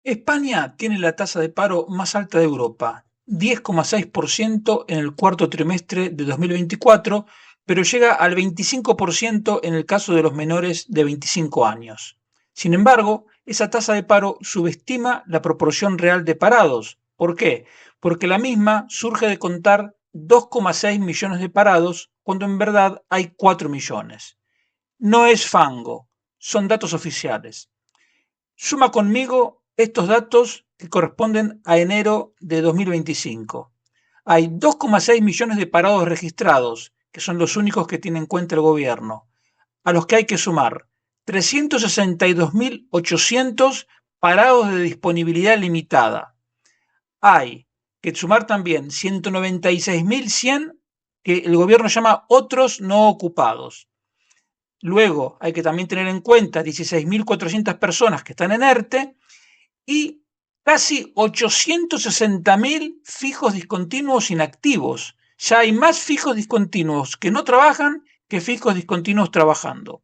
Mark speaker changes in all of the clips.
Speaker 1: España tiene la tasa de paro más alta de Europa, 10,6% en el cuarto trimestre de 2024, pero llega al 25% en el caso de los menores de 25 años. Sin embargo, esa tasa de paro subestima la proporción real de parados. ¿Por qué? Porque la misma surge de contar 2,6 millones de parados cuando en verdad hay 4 millones. No es fango, son datos oficiales. Suma conmigo estos datos que corresponden a enero de 2025. Hay 2,6 millones de parados registrados, que son los únicos que tiene en cuenta el gobierno, a los que hay que sumar 362.800 parados de disponibilidad limitada. Hay que sumar también 196.100 que el gobierno llama otros no ocupados. Luego hay que también tener en cuenta 16.400 personas que están en ERTE y casi 860.000 fijos discontinuos inactivos. Ya hay más fijos discontinuos que no trabajan que fijos discontinuos trabajando.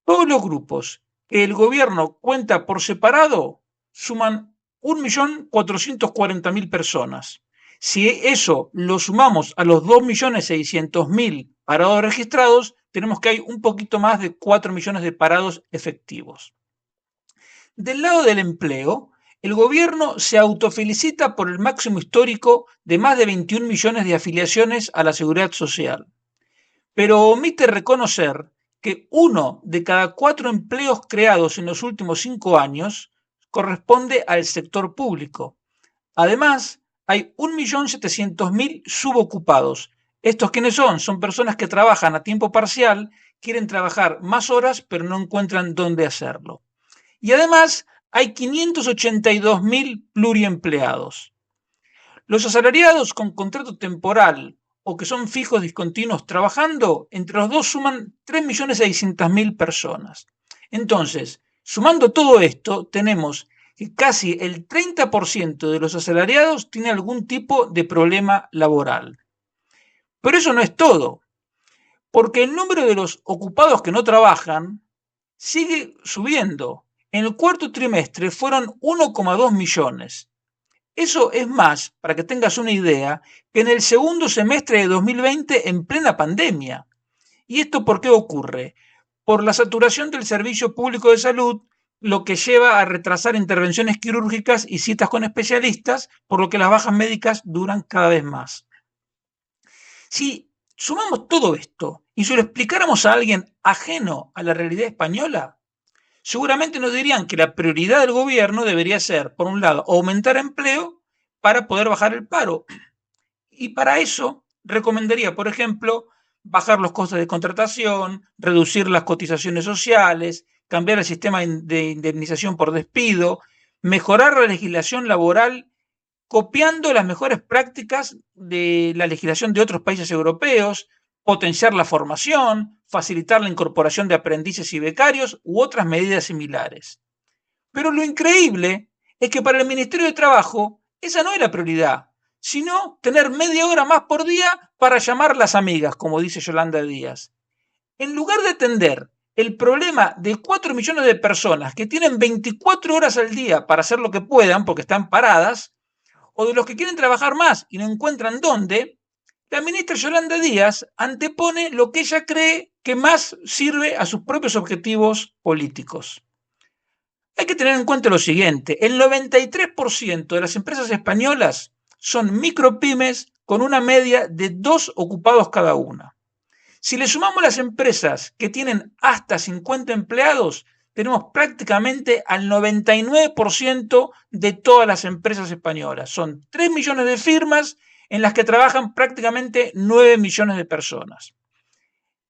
Speaker 1: Todos los grupos que el gobierno cuenta por separado suman 1.440.000 personas. Si eso lo sumamos a los 2.600.000 parados registrados, tenemos que hay un poquito más de 4 millones de parados efectivos. Del lado del empleo, el gobierno se autofelicita por el máximo histórico de más de 21 millones de afiliaciones a la seguridad social, pero omite reconocer que uno de cada 4 empleos creados en los últimos 5 años corresponde al sector público. Además, hay 1.700.000 subocupados. ¿Estos quiénes son? Son personas que trabajan a tiempo parcial, quieren trabajar más horas, pero no encuentran dónde hacerlo. Y además hay 582.000 pluriempleados. Los asalariados con contrato temporal o que son fijos discontinuos trabajando, entre los dos suman 3.600.000 personas. Entonces, sumando todo esto, tenemos que casi el 30% de los asalariados tiene algún tipo de problema laboral. Pero eso no es todo, porque el número de los ocupados que no trabajan sigue subiendo. En el cuarto trimestre fueron 1,2 millones. Eso es más, para que tengas una idea, que en el segundo semestre de 2020 en plena pandemia. ¿Y esto por qué ocurre? Por la saturación del servicio público de salud, lo que lleva a retrasar intervenciones quirúrgicas y citas con especialistas, por lo que las bajas médicas duran cada vez más. Si sumamos todo esto y se lo explicáramos a alguien ajeno a la realidad española, seguramente nos dirían que la prioridad del gobierno debería ser, por un lado, aumentar empleo para poder bajar el paro. Y para eso recomendaría, por ejemplo, bajar los costos de contratación, reducir las cotizaciones sociales, cambiar el sistema de indemnización por despido, mejorar la legislación laboral copiando las mejores prácticas de la legislación de otros países europeos, potenciar la formación, facilitar la incorporación de aprendices y becarios u otras medidas similares. Pero lo increíble es que para el Ministerio de Trabajo esa no es la prioridad, sino tener media hora más por día para llamar las amigas, como dice Yolanda Díaz. En lugar de atender el problema de 4 millones de personas que tienen 24 horas al día para hacer lo que puedan porque están paradas, o de los que quieren trabajar más y no encuentran dónde, la ministra Yolanda Díaz antepone lo que ella cree que más sirve a sus propios objetivos políticos. Hay que tener en cuenta lo siguiente, el 93% de las empresas españolas son micropymes con una media de 2 ocupados cada una. Si le sumamos las empresas que tienen hasta 50 empleados, tenemos prácticamente al 99% de todas las empresas españolas. Son 3 millones de firmas en las que trabajan prácticamente 9 millones de personas.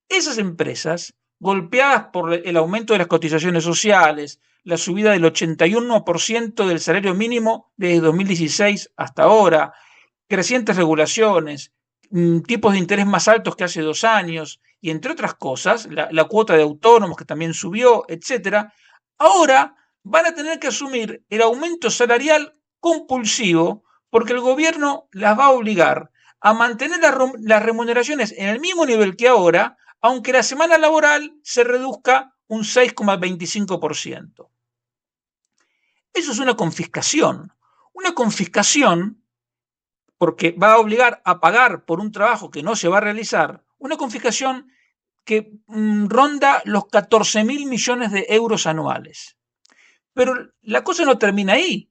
Speaker 1: Esas empresas, golpeadas por el aumento de las cotizaciones sociales, la subida del 81% del salario mínimo desde 2016 hasta ahora, crecientes regulaciones, tipos de interés más altos que hace 2 años, y entre otras cosas, la cuota de autónomos que también subió, etcétera, ahora van a tener que asumir el aumento salarial compulsivo porque el gobierno las va a obligar a mantener las remuneraciones en el mismo nivel que ahora, aunque la semana laboral se reduzca un 6,25%. Eso es una confiscación. Una confiscación porque va a obligar a pagar por un trabajo que no se va a realizar, una confiscación que ronda los 14.000 millones de euros anuales. Pero la cosa no termina ahí,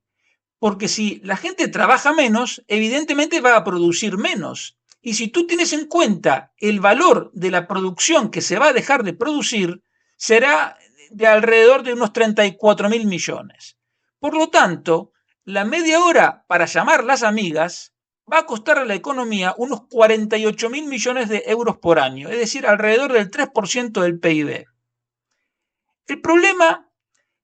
Speaker 1: porque si la gente trabaja menos, evidentemente va a producir menos. Y si tú tienes en cuenta el valor de la producción que se va a dejar de producir, será de alrededor de unos 34.000 millones. Por lo tanto, la media hora para llamar las amigas va a costar a la economía unos 48.000 millones de euros por año, es decir, alrededor del 3% del PIB. El problema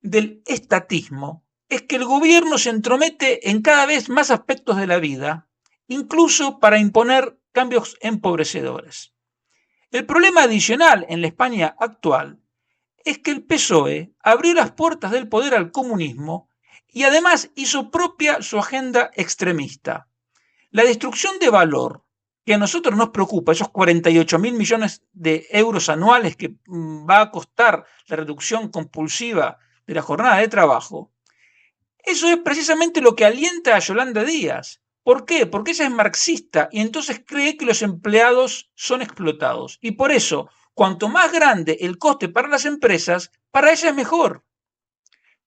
Speaker 1: del estatismo es que el gobierno se entromete en cada vez más aspectos de la vida, incluso para imponer cambios empobrecedores. El problema adicional en la España actual es que el PSOE abrió las puertas del poder al comunismo y además hizo propia su agenda extremista. La destrucción de valor que a nosotros nos preocupa, esos 48.000 millones de euros anuales que va a costar la reducción compulsiva de la jornada de trabajo, eso es precisamente lo que alienta a Yolanda Díaz. ¿Por qué? Porque ella es marxista y entonces cree que los empleados son explotados. Y por eso, cuanto más grande el coste para las empresas, para ella es mejor.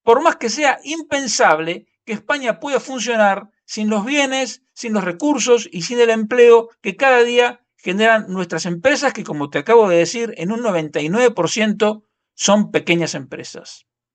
Speaker 1: Por más que sea impensable que España pueda funcionar sin los bienes, sin los recursos y sin el empleo que cada día generan nuestras empresas, que como te acabo de decir, en un 99% son pequeñas empresas.